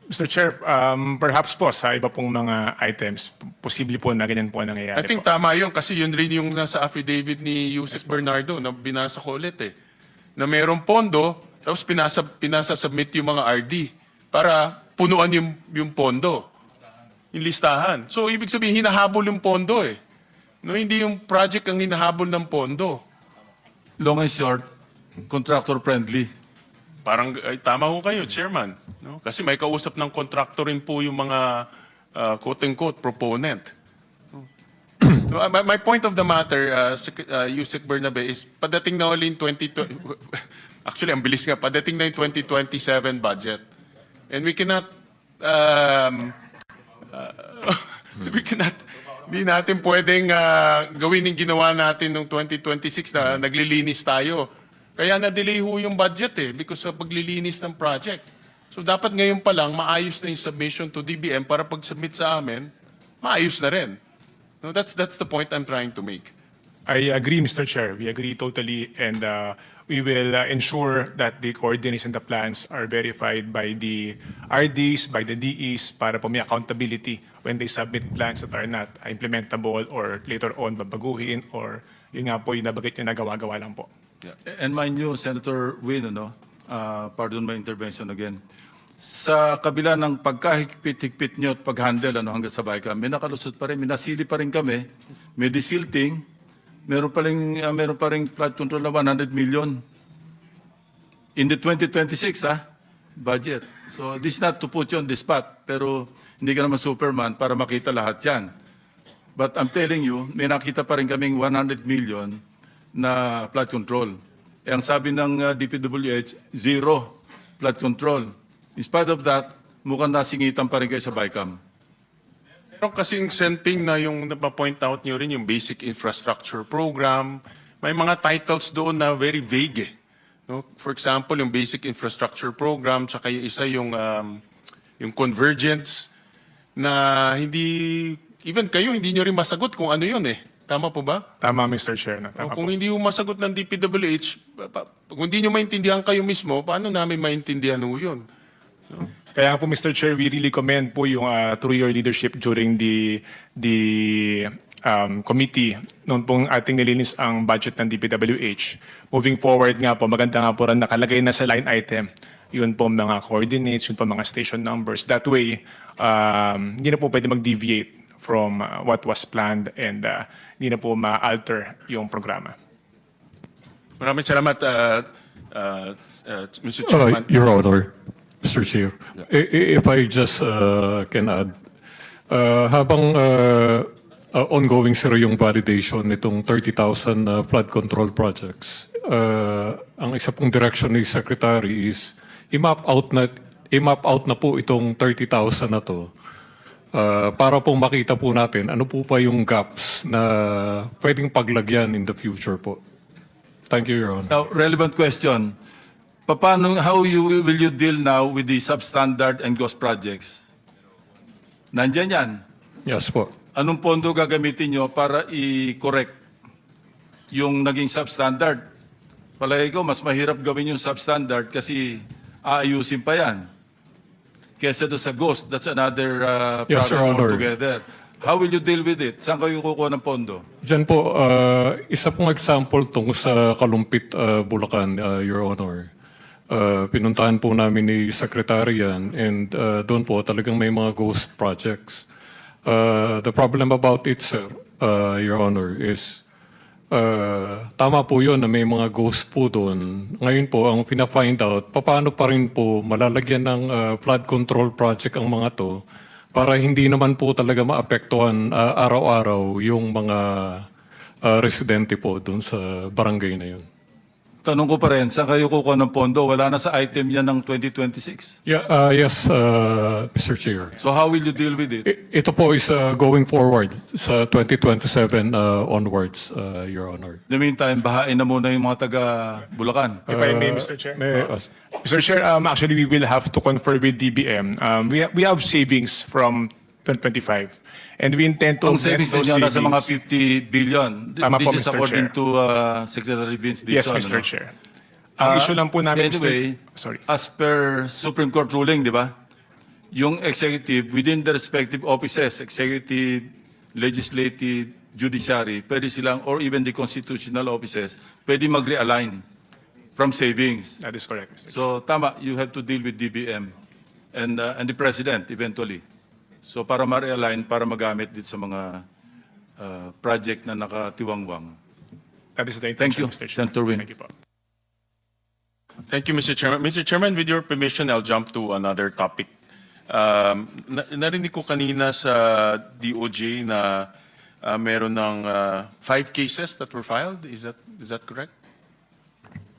Mr. Chair, perhaps po sa iba pong mga items, posible po na ganyan po ang nangyayari I think po. tama yun kasi yun rin yung nasa affidavit ni Yusek Bernardo na binasa ko ulit eh. Na mayroong pondo, tapos pinasa-submit yung mga RD para punuan yung pondo. Yung listahan. So, ibig sabihin, hinahabol yung pondo eh. No, hindi yung project ang hinahabol ng pondo. Long and short, contractor friendly. Parang tama ho kayo, Chairman. No? Kasi may kausap ng contractor rin po yung mga quote-unquote proponent. No, my point of the matter, Yusek Bernabe, is padating na ulit 2020, actually, ang bilis nga, padating na yung 2027 budget. And we cannot, hindi natin pwedeng gawin yung ginawa natin noong 2026 na naglilinis tayo. Kaya na-delay ho yung budget because sa paglilinis ng project. So dapat ngayon pa lang maayos na yung submission to DBM para pag-submit sa amin, maayos na rin. No, that's the point I'm trying to make. I agree, Mr. Chair. We agree totally, and we will ensure that the coordinates and the plans are verified by the RDs, by the DEs, para po may accountability when they submit plans that are not implementable or later on babaguhin or yun nga po yung nabagit yung nagawa-gawa lang po. Yeah. And mind you, Senator Win, pardon my intervention again. Sa kabila ng pagkahigpit-higpit nyo at pag-handle hanggang sa BICAM, may nakalusot pa rin, may nasili pa rin kami, may desilting, meron pa rin flood control na 100 million in the 2026 budget. So this is not to put you on the spot, pero hindi ka naman Superman para makita lahat yan. But I'm telling you, may nakita pa rin kaming 100 million na flood control. Eh, ang sabi ng DPWH, zero flood control. In spite of that, mukhang nasingitan pa rin kayo sa BICAM. Pero kasing Senping na yung napapoint out nyo rin yung basic infrastructure program, may mga titles doon na very vague. No? For example, yung basic infrastructure program, tsaka yung isa yung convergence na hindi, even kayo, hindi nyo rin masagot kung ano yun eh. Tama po ba? Tama, Mr. Chair. Tama Kung po. hindi mo masagot ng DPWH, kung hindi nyo maintindihan kayo mismo, paano namin maintindihan ho yun? Kaya po, Mr. Chair, we really commend po yung through your leadership during the committee noon pong ating nilinis ang budget ng DPWH. Moving forward nga po, maganda nga po rin nakalagay na sa line item yun po mga coordinates, yun po mga station numbers. That way, hindi na po pwede mag-deviate from what was planned and hindi na po ma-alter yung programa. Maraming salamat, Mr. Chairman. Your Honor, Mr. Chair. If I just can add, habang ongoing sir yung validation nitong 30,000 flood control projects, ang isa pong direction ni Secretary is i-map out na po itong 30,000 na to para pong makita po natin ano po pa yung gaps na pwedeng paglagyan in the future po. Thank you, Your Honor. Now, relevant question. How will you deal now with the substandard and ghost projects? Nandiyan yan. Yes po. Anong pondo gagamitin nyo para i-correct yung naging substandard? Palagay ko, mas mahirap gawin yung substandard kasi aayusin pa yan. Kesa doon sa ghost, that's another Yes, Your problem Honor. altogether. How will you deal with it? Saan kayo kukuha ng pondo? Diyan po, isa pong example tungkol sa Kalumpit, Bulacan, Your Honor. Pinuntahan po namin ni Secretary yan and doon po talagang may mga ghost projects. The problem about it, sir, Your Honor, is tama po yun na may mga ghost po doon. Ngayon po, ang pina-find out, paano pa rin po malalagyan ng flood control project ang mga to para hindi naman po talaga maapektuhan araw-araw yung mga residente po doon sa barangay na yun. Tanong ko pa rin, saan kayo kukuha ng pondo? Wala na sa item yan ng 2026. Yeah, yes, Mr. Chair. So how will you deal with it? Ito po is going forward sa 2027 onwards, Your Honor. In the meantime, bahain na muna yung mga taga Bulacan. If I may, Mr. Chair. Mr. Chair, actually, we will have to confer with DBM. We have savings from 2025. And we intend to Ang savings those ninyo nasa mga savings. 50 billion. Tama po, This is Mr. according Chair. to Secretary Vince Yes, Dizon. Mr. Chair. Ang issue lang po namin, Anyway, Sorry. as per Supreme Court ruling, di ba? yung executive within the respective offices, executive, legislative, judiciary, pwede silang, or even the constitutional offices, pwede mag-realign from savings. That is correct, Mr. Chair. So tama, you have to deal with DBM and the president eventually. So para ma-realign, para magamit dito sa mga project na nakatiwangwang. That is the Thank intention, you, Mr. Chair. Senator Win. Thank you po. Thank you, Mr. Chairman. Mr. Chairman, with your permission, I'll jump to another topic. Narinig ko kanina sa DOJ na meron ng 5 cases that were filed. Is that correct?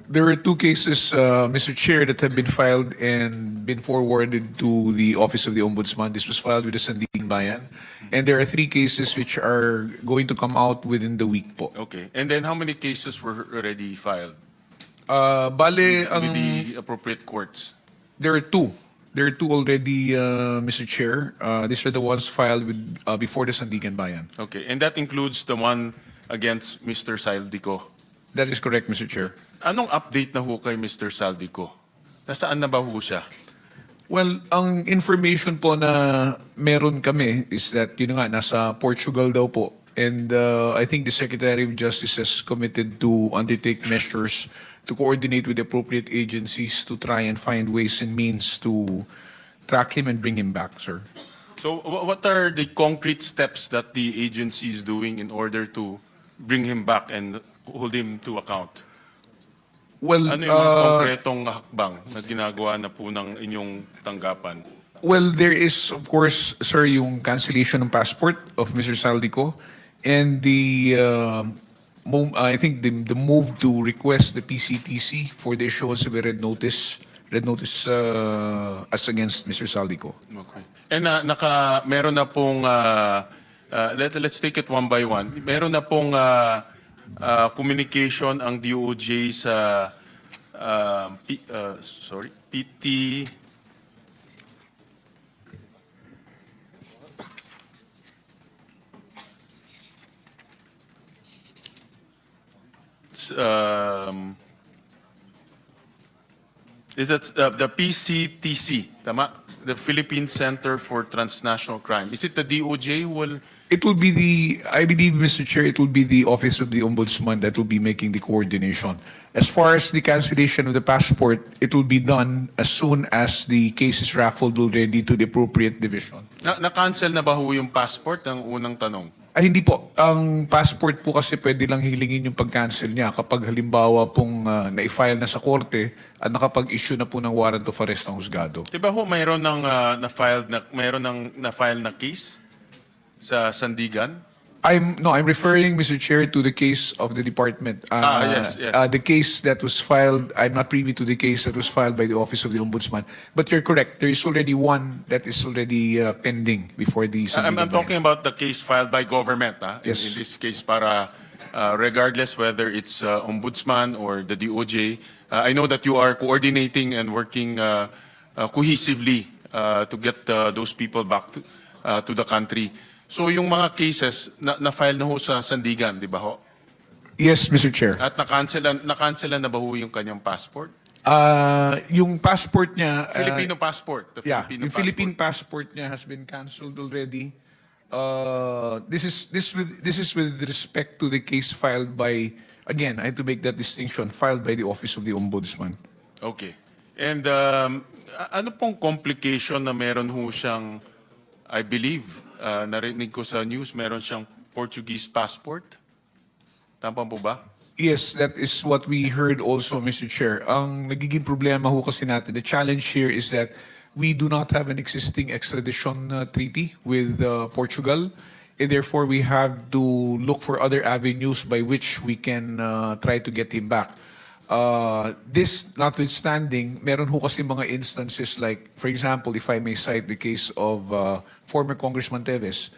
There are 2 cases, Mr. Chair, that have been filed and been forwarded to the Office of the Ombudsman. This was filed with the Sandigan Bayan. And there are 3 cases which are going to come out within the week po. Okay. And then how many cases were already filed Bale, with the appropriate courts? there are 2. There are 2 already, Mr. Chair. These are the ones filed with before the Sandigan Bayan. Okay. And that includes the one against Mr. Saldico. That is correct, Mr. Chair. Anong update na ho kay Mr. Saldico? Nasaan na ba ho siya? Well, ang information po na meron kami is that yun nga, nasa Portugal daw po. And I think the Secretary of Justice has committed to undertake measures to coordinate with the appropriate agencies to try and find ways and means to track him and bring him back, sir. So what are the concrete steps that the agency is doing in order to bring him back and hold him to account? Well, Ano yung mga konkretong hakbang na ginagawa na po ng inyong tanggapan? well, there is, of course, sir, yung cancellation ng passport of Mr. Saldico and the, I think the move to request the PCTC for the issuance of a red notice as against Mr. Saldico. Okay. And meron na pong, let's take it one by one. Meron na pong communication ang DOJ sa PT is that the PCTC, tama? The Philippine Center for Transnational Crime. Is it the DOJ who will? It will be I believe, Mr. Chair, it will be the Office of the Ombudsman that will be making the coordination. As far as the cancellation of the passport, it will be done as soon as the case is raffled already to the appropriate division. Na-cancel na ba ho yung passport? Ang unang tanong. Ay, hindi po. Ang passport po kasi pwede lang hilingin yung pag-cancel niya kapag halimbawa pong na-file na sa korte at nakapag-issue na po ng warrant of arrest ng husgado. Diba ho mayroon ng na-file na case sa Sandigan? I'm referring, Mr. Chair, to the case of the department. Yes. The case that was filed, I'm not privy to the case that was filed by the Office of the Ombudsman. But you're correct, there is already one that is already pending before the Sandigan I'm Bayan. talking about the case filed by government. Yes. In this case, para regardless whether it's ombudsman or the DOJ, I know that you are coordinating and working cohesively to get those people back to the country. So yung mga cases na-file na ho sa Sandigan, di ba ho? Yes, Mr. Chair. At na-cancelan na ba ho yung kanyang passport? Yung passport niya... Filipino passport. The Yeah, Filipino yung Philippine passport niya has been cancelled already. This is with respect to the case filed by, again, I have to make that distinction, filed by the Office of the Ombudsman. Okay. And ano pong complication na meron ho siyang, I believe, narinig ko sa news, meron siyang Portuguese passport? Tama po ba? Yes, that is what we heard also, Mr. Chair. Ang nagiging problema ho kasi natin, the challenge here is that we do not have an existing extradition treaty with Portugal, and therefore we have to look for other avenues by which we can try to get him back. This notwithstanding, meron ho kasi mga instances like, for example, if I may cite the case of former Congressman Teves,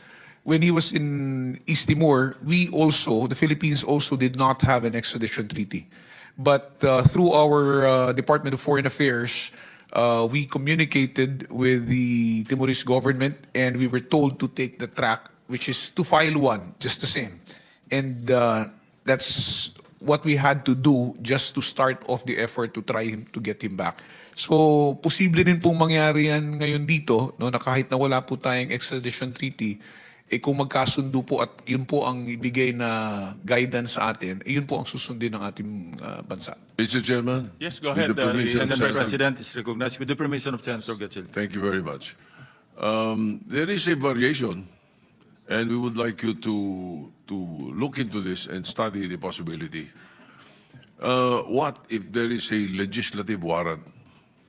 when he was in East Timor, the Philippines also did not have an extradition treaty. But through our Department of Foreign Affairs, we communicated with the Timorese government and we were told to take the track, which is to file one, just the same. And that's what we had to do just to start off the effort to try to get him back. So, posible rin pong mangyari yan ngayon dito, no, na kahit na wala po tayong extradition treaty, kung magkasundo po at yun po ang ibigay na guidance sa atin, yun po ang susundin ng ating bansa. Mr. Chairman? Yes, go with ahead, the permission of Senator Mr. Senator- President is recognized with the permission of Senator Gatchel. Thank you very much. There is a variation, and we would like you to look into this and study the possibility. What if there is a legislative warrant